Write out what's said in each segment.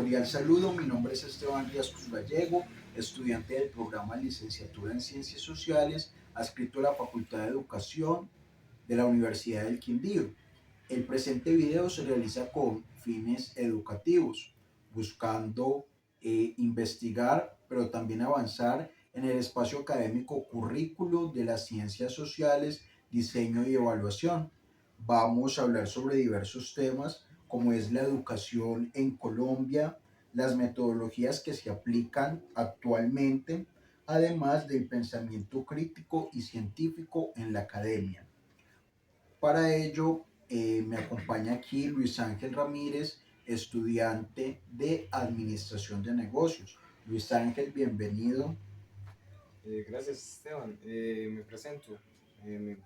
Cordial saludo, mi nombre es Esteban Riascos Gallego, estudiante del programa Licenciatura en Ciencias Sociales, adscrito a la Facultad de Educación de la Universidad del Quindío. El presente video se realiza con fines educativos, buscando investigar, pero también avanzar en el espacio académico currículo de las ciencias sociales, diseño y evaluación. Vamos a hablar sobre diversos temas como es la educación en Colombia, las metodologías que se aplican actualmente, además del pensamiento crítico y científico en la academia. Para ello, me acompaña aquí Luis Ángel Ramírez, estudiante de Administración de Negocios. Luis Ángel, bienvenido. Gracias, Esteban. Me presento.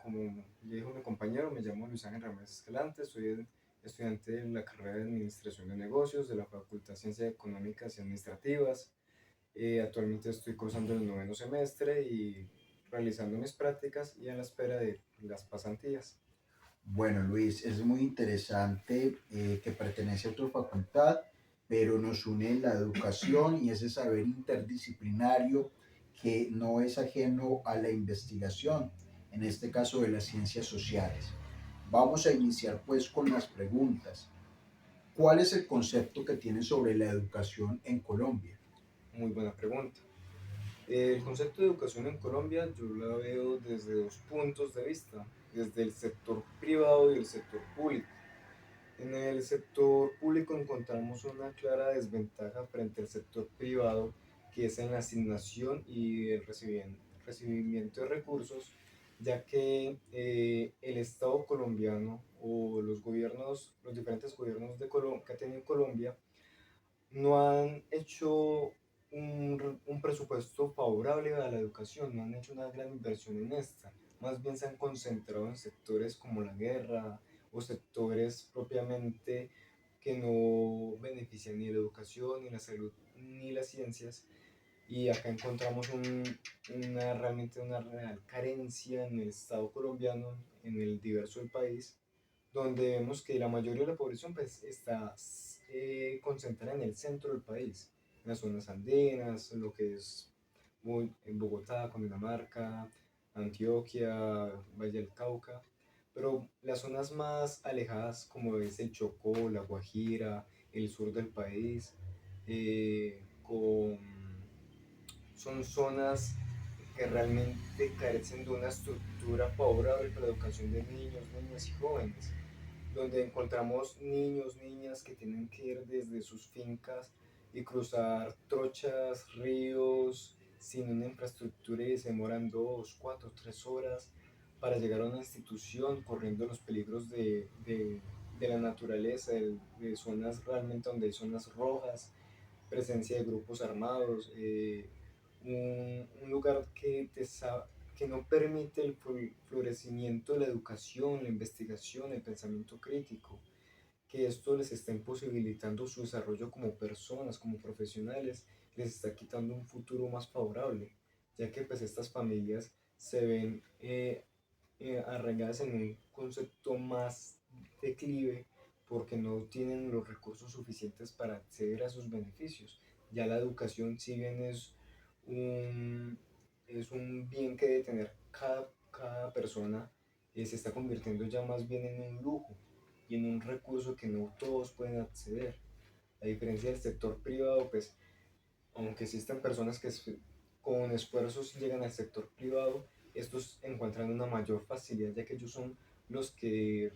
Como ya dijo mi compañero, me llamo Luis Ángel Ramírez Escalante, soy estudiante de la carrera de Administración de Negocios de la Facultad de Ciencias Económicas y Administrativas. Actualmente estoy cursando el noveno semestre y realizando mis prácticas y a la espera de las pasantías. Bueno, Luis, es muy interesante que pertenece a tu facultad, pero nos une la educación y ese saber interdisciplinario que no es ajeno a la investigación, en este caso de las ciencias sociales. Vamos a iniciar pues con las preguntas. ¿Cuál es el concepto que tienes sobre la educación en Colombia? Muy buena pregunta. El concepto de educación en Colombia yo la veo desde dos puntos de vista, desde el sector privado y el sector público. En el sector público encontramos una clara desventaja frente al sector privado, que es en la asignación y el recibimiento de recursos, ya que el Estado colombiano o los gobiernos, los diferentes gobiernos que ha tenido Colombia, no han hecho un presupuesto favorable a la educación, no han hecho una gran inversión en esta. Más bien se han concentrado en sectores como la guerra o sectores propiamente que no benefician ni la educación, ni la salud, ni las ciencias. Y acá encontramos realmente una real carencia en el Estado colombiano, en el diverso del país, donde vemos que la mayoría de la población pues, está concentrada en el centro del país, en las zonas andinas, en lo que es en Bogotá, Cundinamarca, Antioquia, Valle del Cauca, pero las zonas más alejadas como es el Chocó, la Guajira, el sur del país, son zonas que realmente carecen de una estructura favorable para la educación de niños, niñas y jóvenes, donde encontramos niños, niñas que tienen que ir desde sus fincas y cruzar trochas, ríos, sin una infraestructura y se demoran 2, 4, 3 horas para llegar a una institución, corriendo los peligros de la naturaleza, de zonas realmente donde hay zonas rojas, presencia de grupos armados, un lugar que no permite el florecimiento de la educación, la investigación, el pensamiento crítico, que esto les está imposibilitando su desarrollo como personas, como profesionales, les está quitando un futuro más favorable, ya que pues estas familias se ven arraigadas en un concepto más declive porque no tienen los recursos suficientes para acceder a sus beneficios. Ya la educación, si bien un, es un bien que debe tener cada persona, se está convirtiendo ya más bien en un lujo y en un recurso que no todos pueden acceder. A diferencia del sector privado, pues aunque existen personas que con esfuerzos llegan al sector privado, estos encuentran una mayor facilidad ya que ellos son los que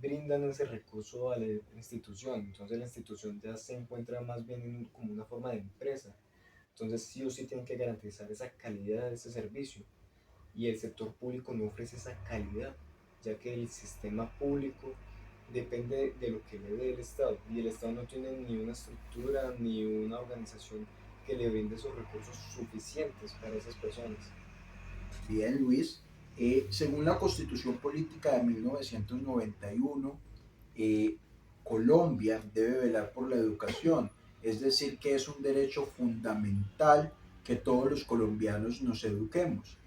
brindan ese recurso a la institución. Entonces la institución ya se encuentra más bien como una forma de empresa. Entonces sí o sí tienen que garantizar esa calidad de ese servicio. Y el sector público no ofrece esa calidad, ya que el sistema público depende de lo que le dé el Estado y el Estado no tiene ni una estructura ni una organización que le brinde esos recursos suficientes para esas personas. Bien, Luis. Según la Constitución Política de 1991, eh, Colombia debe velar por la educación, es decir, que es un derecho fundamental que todos los colombianos nos eduquemos.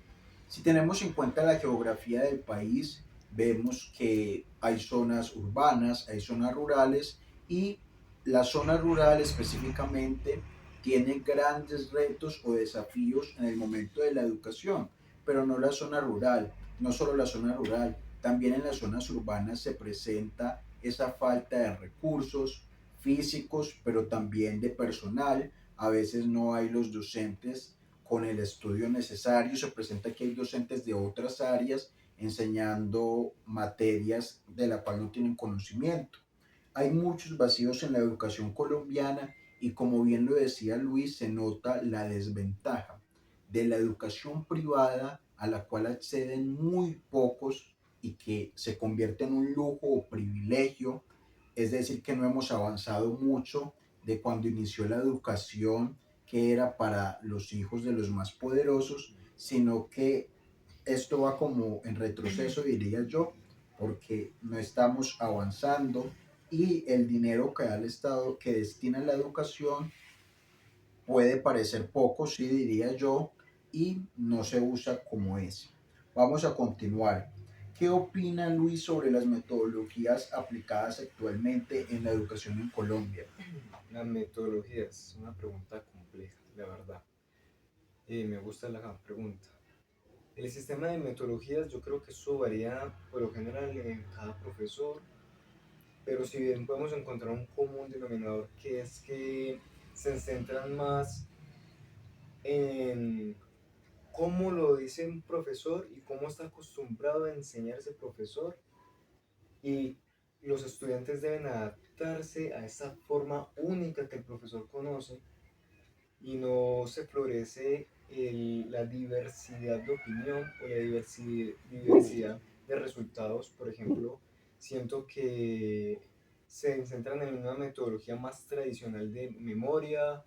Si tenemos en cuenta la geografía del país, vemos que hay zonas urbanas, hay zonas rurales y La zona rural específicamente tiene grandes retos o desafíos en el momento de la educación, pero no la zona rural, no solo la zona rural, también en las zonas urbanas se presenta esa falta de recursos físicos, pero también de personal. A veces no hay los docentes con el estudio necesario, se presenta que hay docentes de otras áreas enseñando materias de la cual no tienen conocimiento. Hay muchos vacíos en la educación colombiana y como bien lo decía Luis, se nota la desventaja de la educación privada a la cual acceden muy pocos y que se convierte en un lujo o privilegio, es decir, que no hemos avanzado mucho de cuando inició la educación que era para los hijos de los más poderosos, sino que esto va como en retroceso, diría yo, porque no estamos avanzando y el dinero que da el Estado, que destina a la educación, puede parecer poco, sí diría yo, y no se usa como es. Vamos a continuar. ¿Qué opina Luis sobre las metodologías aplicadas actualmente en la educación en Colombia? La metodología es una pregunta compleja, la verdad. Me gusta la pregunta. El sistema de metodologías yo creo que eso varía por lo general en cada profesor, pero si bien podemos encontrar un común denominador que es que se centran más en cómo lo dice un profesor y cómo está acostumbrado a enseñar ese profesor, y los estudiantes deben adaptarse a esa forma única que el profesor conoce, y no se florece la diversidad de opinión o la diversidad de resultados. Por ejemplo, siento que se centran en una metodología más tradicional de memoria,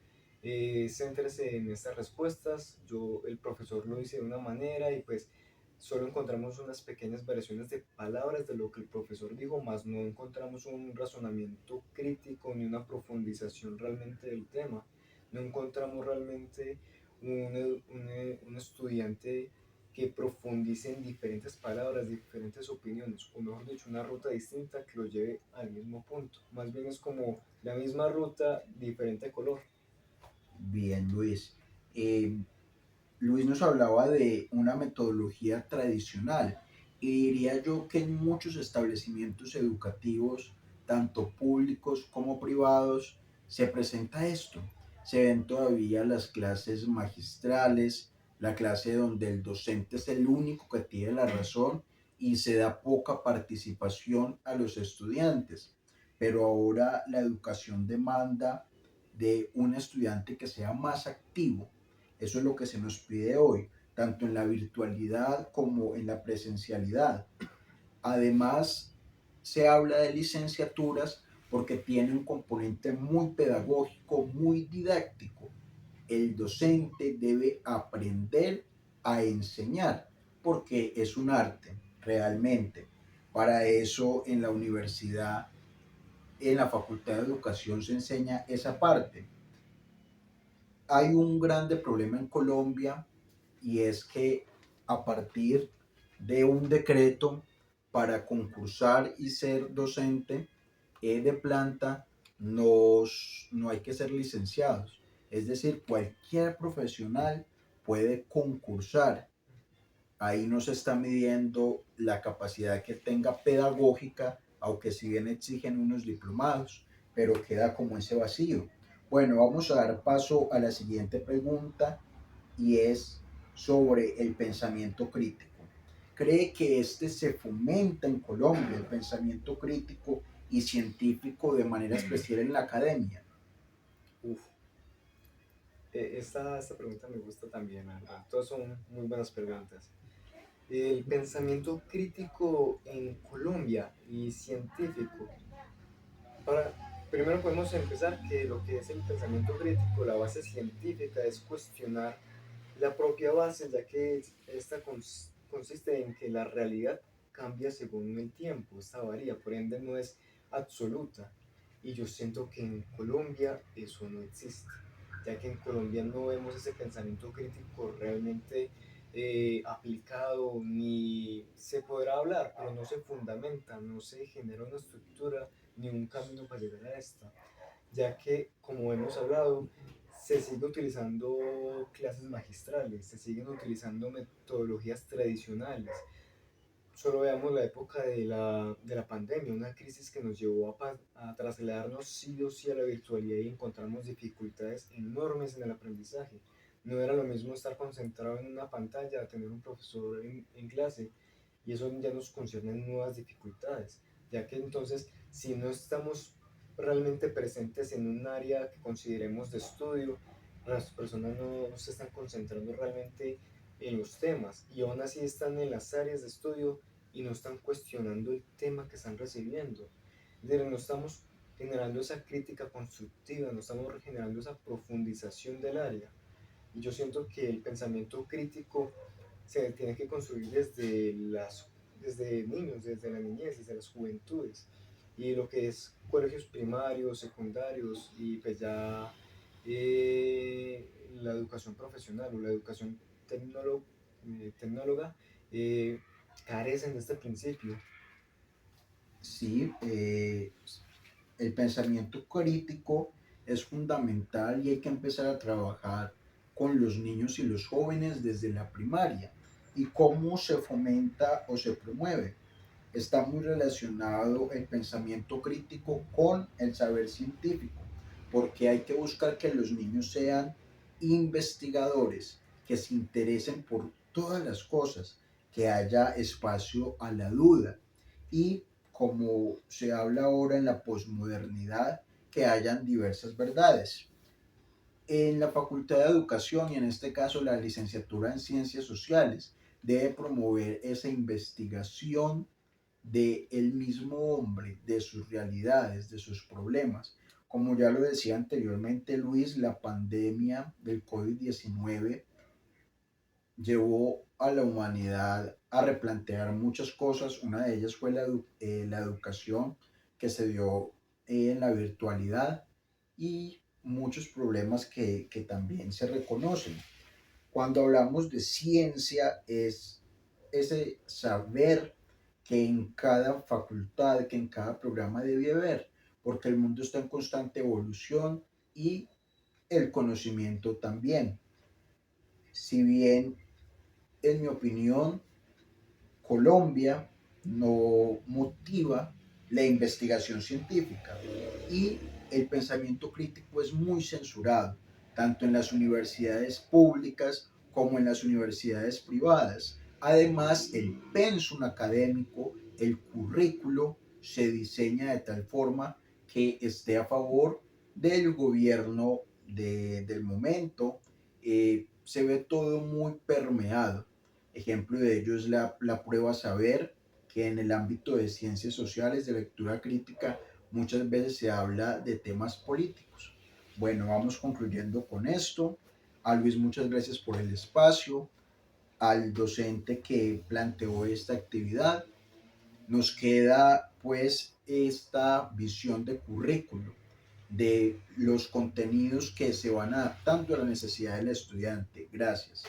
céntrese en estas respuestas, el profesor lo dice de una manera y pues solo encontramos unas pequeñas variaciones de palabras de lo que el profesor dijo, más no encontramos un razonamiento crítico ni una profundización realmente del tema. No encontramos realmente un estudiante que profundice en diferentes palabras, diferentes opiniones, o mejor dicho, una ruta distinta que lo lleve al mismo punto. Más bien es como la misma ruta, diferente color. Bien, Luis. Eh, Luis nos hablaba de una metodología tradicional y diría yo que en muchos establecimientos educativos, tanto públicos como privados, se presenta esto. Se ven todavía las clases magistrales, la clase donde el docente es el único que tiene la razón y se da poca participación a los estudiantes. Pero ahora la educación demanda de un estudiante que sea más activo. Eso es lo que se nos pide hoy, tanto en la virtualidad como en la presencialidad. Además, se habla de licenciaturas porque tiene un componente muy pedagógico, muy didáctico. El docente debe aprender a enseñar porque es un arte, realmente. Para eso en la universidad, en la Facultad de Educación se enseña esa parte. Hay un grande problema en Colombia y es que a partir de un decreto para concursar y ser docente de planta, no hay que ser licenciados. Es decir, cualquier profesional puede concursar. Ahí no se está midiendo la capacidad que tenga pedagógica, aunque si bien exigen unos diplomados, pero queda como ese vacío. Bueno, vamos a dar paso a la siguiente pregunta y es sobre el pensamiento crítico. ¿Cree que este se fomenta en Colombia, el pensamiento crítico y científico de manera especial en la academia? Uf, esta pregunta me gusta también, Álvaro. Todas son muy buenas preguntas. El pensamiento crítico en Colombia y científico. Para, Primero podemos empezar que lo que es el pensamiento crítico, la base científica, es cuestionar la propia base, ya que esta consiste en que la realidad cambia según el tiempo, esta varía, por ende no es absoluta. Y yo siento que en Colombia eso no existe, ya que en Colombia no vemos ese pensamiento crítico realmente aplicado, ni se podrá hablar, pero no se fundamenta, no se genera una estructura ni un camino para llegar a esta. ya que, como hemos hablado, se sigue utilizando clases magistrales, se siguen utilizando metodologías tradicionales. Solo veamos la época de la pandemia, una crisis que nos llevó a trasladarnos sí o sí a la virtualidad y encontramos dificultades enormes en el aprendizaje. No era lo mismo estar concentrado en una pantalla, a tener un profesor en clase, y eso ya nos concierne nuevas dificultades, ya que entonces si no estamos realmente presentes en un área que consideremos de estudio, las personas no se están concentrando realmente en los temas y aún así están en las áreas de estudio y no están cuestionando el tema que están recibiendo. Es decir, no estamos generando esa crítica constructiva, no estamos generando esa profundización del área. Y yo siento que el pensamiento crítico se tiene que construir desde niños, desde la niñez, desde las juventudes. Y lo que es colegios primarios, secundarios y pues ya la educación profesional o la educación tecnóloga eh, carecen de este principio. Sí, el pensamiento crítico es fundamental y hay que empezar a trabajar con los niños y los jóvenes desde la primaria. ¿Y cómo se fomenta o se promueve? Está muy relacionado el pensamiento crítico con el saber científico, porque hay que buscar que los niños sean investigadores, que se interesen por todas las cosas, que haya espacio a la duda y, como se habla ahora en la posmodernidad, que hayan diversas verdades. En la Facultad de Educación y en este caso la licenciatura en Ciencias Sociales debe promover esa investigación de el mismo hombre, de sus realidades, de sus problemas. Como ya lo decía anteriormente Luis, la pandemia del COVID-19 llevó a la humanidad a replantear muchas cosas. Una de ellas fue la educación que se dio en la virtualidad y muchos problemas que también se reconocen. Cuando hablamos de ciencia es ese saber que en cada facultad, que en cada programa debe haber, porque el mundo está en constante evolución y el conocimiento también. Si bien, en mi opinión, Colombia no motiva la investigación científica y el pensamiento crítico es muy censurado, tanto en las universidades públicas como en las universidades privadas. Además, el pensum académico, el currículo, se diseña de tal forma que esté a favor del gobierno del momento. Se ve todo muy permeado. Ejemplo de ello es la prueba Saber, que en el ámbito de ciencias sociales, de lectura crítica, muchas veces se habla de temas políticos. Bueno, vamos concluyendo con esto. A Luis, muchas gracias por el espacio. Al docente que planteó esta actividad, nos queda pues esta visión de currículo, de los contenidos que se van adaptando a la necesidad del estudiante. Gracias.